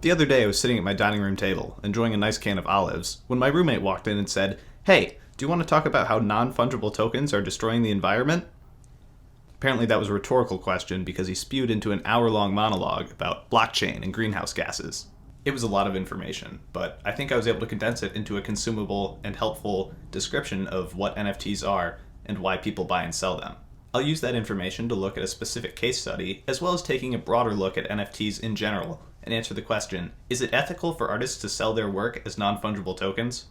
The other day I was sitting at my dining room table, enjoying a nice can of olives, when my roommate walked in and said, "Hey, do you want to talk about how non-fungible tokens are destroying the environment?" Apparently that was a rhetorical question because he spewed into an hour-long monologue about blockchain and greenhouse gases. It was a lot of information, but I think I was able to condense it into a consumable and helpful description of what NFTs are and why people buy and sell them. I'll use that information to look at a specific case study, as well as taking a broader look at NFTs in general, and answer the question, is it ethical for artists to sell their work as non-fungible tokens?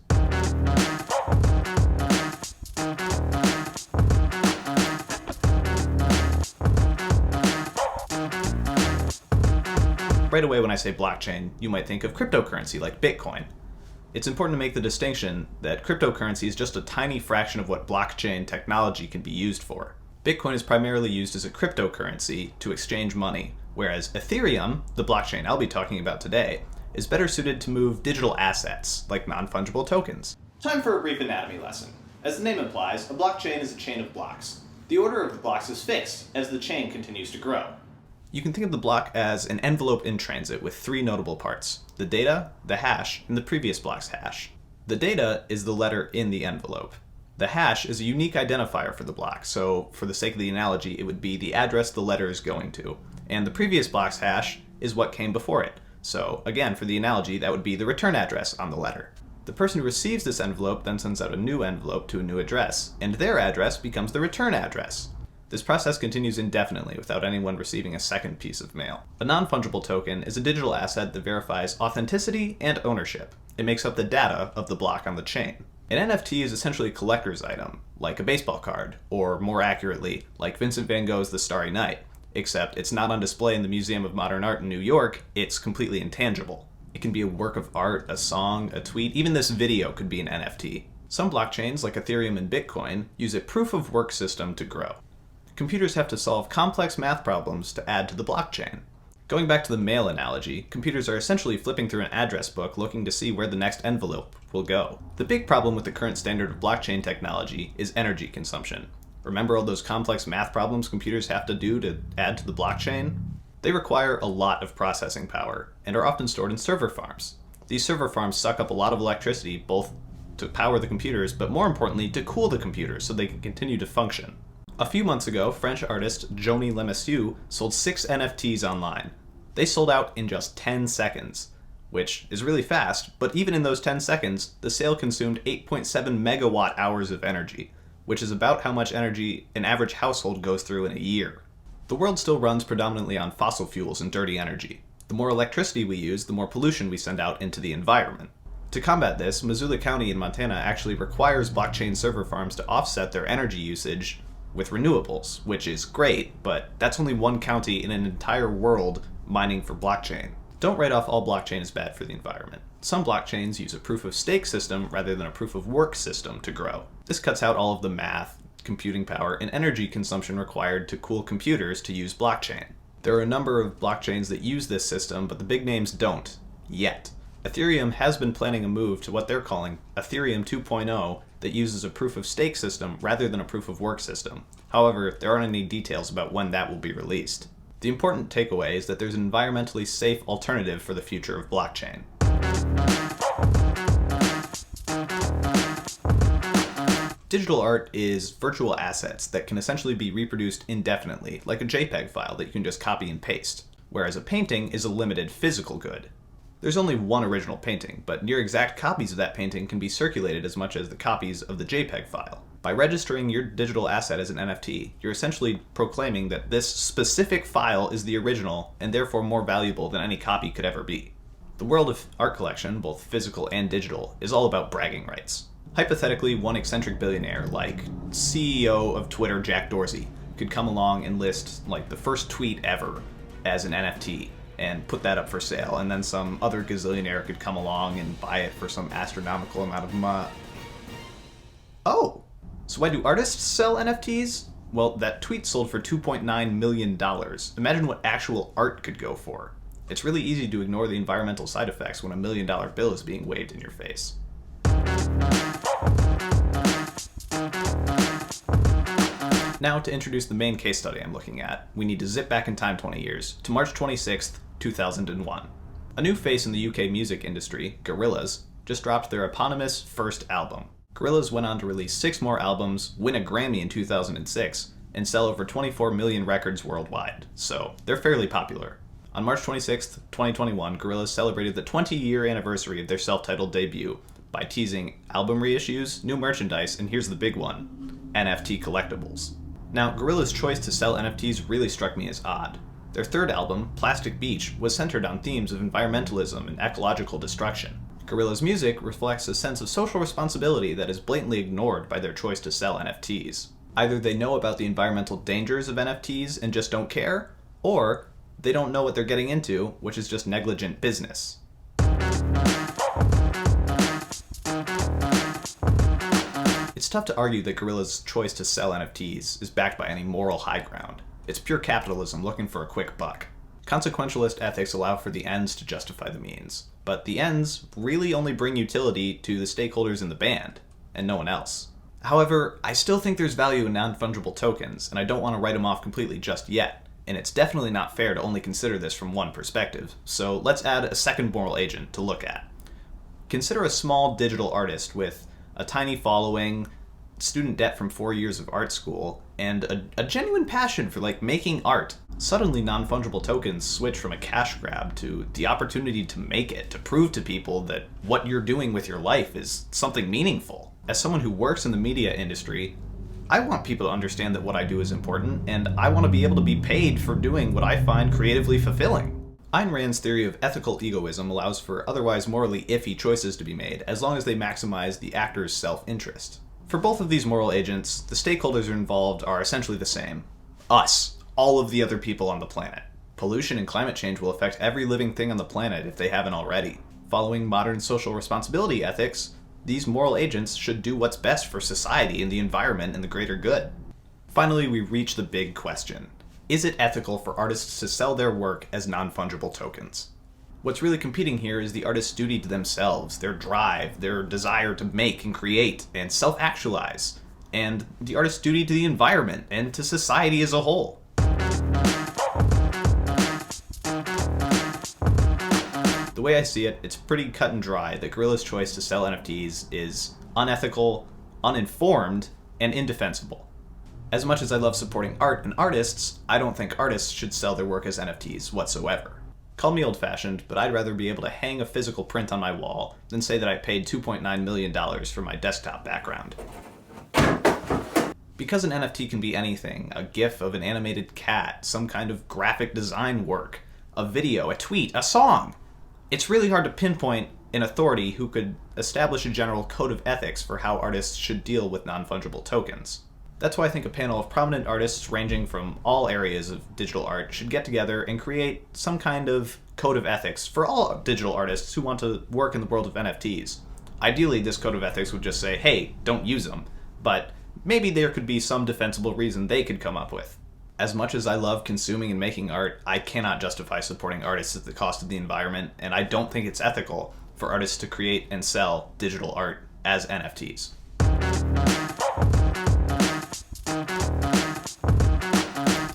Right away when I say blockchain, you might think of cryptocurrency like Bitcoin. It's important to make the distinction that cryptocurrency is just a tiny fraction of what blockchain technology can be used for. Bitcoin is primarily used as a cryptocurrency to exchange money, whereas Ethereum, the blockchain I'll be talking about today, is better suited to move digital assets, like non-fungible tokens. Time for a brief anatomy lesson. As the name implies, a blockchain is a chain of blocks. The order of the blocks is fixed as the chain continues to grow. You can think of the block as an envelope in transit with three notable parts: the data, the hash, and the previous block's hash. The data is the letter in the envelope. The hash is a unique identifier for the block, so for the sake of the analogy, it would be the address the letter is going to. And the previous block's hash is what came before it. So again, for the analogy, that would be the return address on the letter. The person who receives this envelope then sends out a new envelope to a new address, and their address becomes the return address. This process continues indefinitely without anyone receiving a second piece of mail. A non-fungible token is a digital asset that verifies authenticity and ownership. It makes up the data of the block on the chain. An NFT is essentially a collector's item, like a baseball card, or more accurately, like Vincent van Gogh's The Starry Night, except it's not on display in the Museum of Modern Art in New York, it's completely intangible. It can be a work of art, a song, a tweet, even this video could be an NFT. Some blockchains, like Ethereum and Bitcoin, use a proof-of-work system to grow. Computers have to solve complex math problems to add to the blockchain. Going back to the mail analogy, computers are essentially flipping through an address book looking to see where the next envelope will go. The big problem with the current standard of blockchain technology is energy consumption. Remember all those complex math problems computers have to do to add to the blockchain? They require a lot of processing power and are often stored in server farms. These server farms suck up a lot of electricity both to power the computers, but more importantly to cool the computers so they can continue to function. A few months ago, French artist Joni Lemessieux sold 6 NFTs online. They sold out in just 10 seconds, which is really fast, but even in those 10 seconds, the sale consumed 8.7 megawatt hours of energy, which is about how much energy an average household goes through in a year. The world still runs predominantly on fossil fuels and dirty energy. The more electricity we use, the more pollution we send out into the environment. To combat this, Missoula County in Montana actually requires blockchain server farms to offset their energy usage with renewables, which is great, but that's only one county in an entire world mining for blockchain. Don't write off all blockchain as bad for the environment. Some blockchains use a proof-of-stake system rather than a proof-of-work system to grow. This cuts out all of the math, computing power, and energy consumption required to cool computers to use blockchain. There are a number of blockchains that use this system, but the big names don't, yet. Ethereum has been planning a move to what they're calling Ethereum 2.0 that uses a proof-of-stake system rather than a proof-of-work system. However, there aren't any details about when that will be released. The important takeaway is that there's an environmentally safe alternative for the future of blockchain. Digital art is virtual assets that can essentially be reproduced indefinitely, like a JPEG file that you can just copy and paste, whereas a painting is a limited physical good. There's only one original painting, but near exact copies of that painting can be circulated as much as the copies of the JPEG file. By registering your digital asset as an NFT, you're essentially proclaiming that this specific file is the original and therefore more valuable than any copy could ever be. The world of art collection, both physical and digital, is all about bragging rights. Hypothetically, one eccentric billionaire, like CEO of Twitter Jack Dorsey, could come along and list like the first tweet ever as an NFT and put that up for sale, and then some other gazillionaire could come along and buy it for some astronomical amount of money. Oh, so why do artists sell NFTs? Well, that tweet sold for $2.9 million. Imagine what actual art could go for. It's really easy to ignore the environmental side effects when $1 million bill is being waved in your face. Now, to introduce the main case study I'm looking at, we need to zip back in time 20 years, to March 26th, 2001. A new face in the UK music industry, Gorillaz, just dropped their eponymous first album. Gorillaz went on to release 6 more albums, win a Grammy in 2006, and sell over 24 million records worldwide, so they're fairly popular. On March 26, 2021, Gorillaz celebrated the 20-year anniversary of their self-titled debut by teasing album reissues, new merchandise, and here's the big one, NFT collectibles. Now, Gorillaz' choice to sell NFTs really struck me as odd. Their third album, Plastic Beach, was centered on themes of environmentalism and ecological destruction. Gorillaz' music reflects a sense of social responsibility that is blatantly ignored by their choice to sell NFTs. Either they know about the environmental dangers of NFTs and just don't care, or they don't know what they're getting into, which is just negligent business. It's tough to argue that Gorillaz' choice to sell NFTs is backed by any moral high ground. It's pure capitalism looking for a quick buck. Consequentialist ethics allow for the ends to justify the means, but the ends really only bring utility to the stakeholders in the band, and no one else. However, I still think there's value in non-fungible tokens, and I don't want to write them off completely just yet, and it's definitely not fair to only consider this from one perspective, so let's add a second moral agent to look at. Consider a small digital artist with a tiny following, student debt from 4 years of art school, and a genuine passion for making art. Suddenly non-fungible tokens switch from a cash grab to the opportunity to make it, to prove to people that what you're doing with your life is something meaningful. As someone who works in the media industry, I want people to understand that what I do is important, and I want to be able to be paid for doing what I find creatively fulfilling. Ayn Rand's theory of ethical egoism allows for otherwise morally iffy choices to be made, as long as they maximize the actor's self-interest. For both of these moral agents, the stakeholders involved are essentially the same. Us. All of the other people on the planet. Pollution and climate change will affect every living thing on the planet if they haven't already. Following modern social responsibility ethics, these moral agents should do what's best for society and the environment and the greater good. Finally, we reach the big question. Is it ethical for artists to sell their work as non-fungible tokens? What's really competing here is the artist's duty to themselves, their drive, their desire to make and create and self-actualize, and the artist's duty to the environment and to society as a whole. The way I see it, it's pretty cut and dry that Gorillaz' choice to sell NFTs is unethical, uninformed, and indefensible. As much as I love supporting art and artists, I don't think artists should sell their work as NFTs whatsoever. Call me old-fashioned, but I'd rather be able to hang a physical print on my wall than say that I paid $2.9 million for my desktop background. Because an NFT can be anything, a GIF of an animated cat, some kind of graphic design work, a video, a tweet, a song, it's really hard to pinpoint an authority who could establish a general code of ethics for how artists should deal with non-fungible tokens. That's why I think a panel of prominent artists ranging from all areas of digital art should get together and create some kind of code of ethics for all digital artists who want to work in the world of NFTs. Ideally, this code of ethics would just say, hey, don't use them, but maybe there could be some defensible reason they could come up with. As much as I love consuming and making art, I cannot justify supporting artists at the cost of the environment, and I don't think it's ethical for artists to create and sell digital art as NFTs.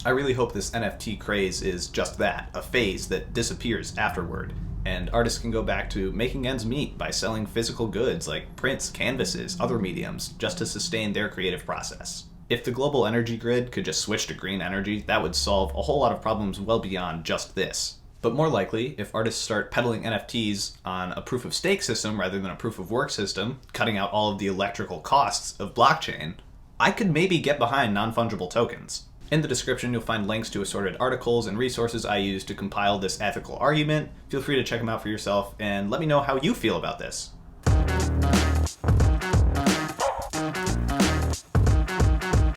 I really hope this NFT craze is just that, a phase that disappears afterward, and artists can go back to making ends meet by selling physical goods like prints, canvases, other mediums, just to sustain their creative process. If the global energy grid could just switch to green energy, that would solve a whole lot of problems well beyond just this. But more likely, if artists start peddling NFTs on a proof-of-stake system rather than a proof-of-work system, cutting out all of the electrical costs of blockchain, I could maybe get behind non-fungible tokens. In the description, you'll find links to assorted articles and resources I used to compile this ethical argument. Feel free to check them out for yourself, and let me know how you feel about this.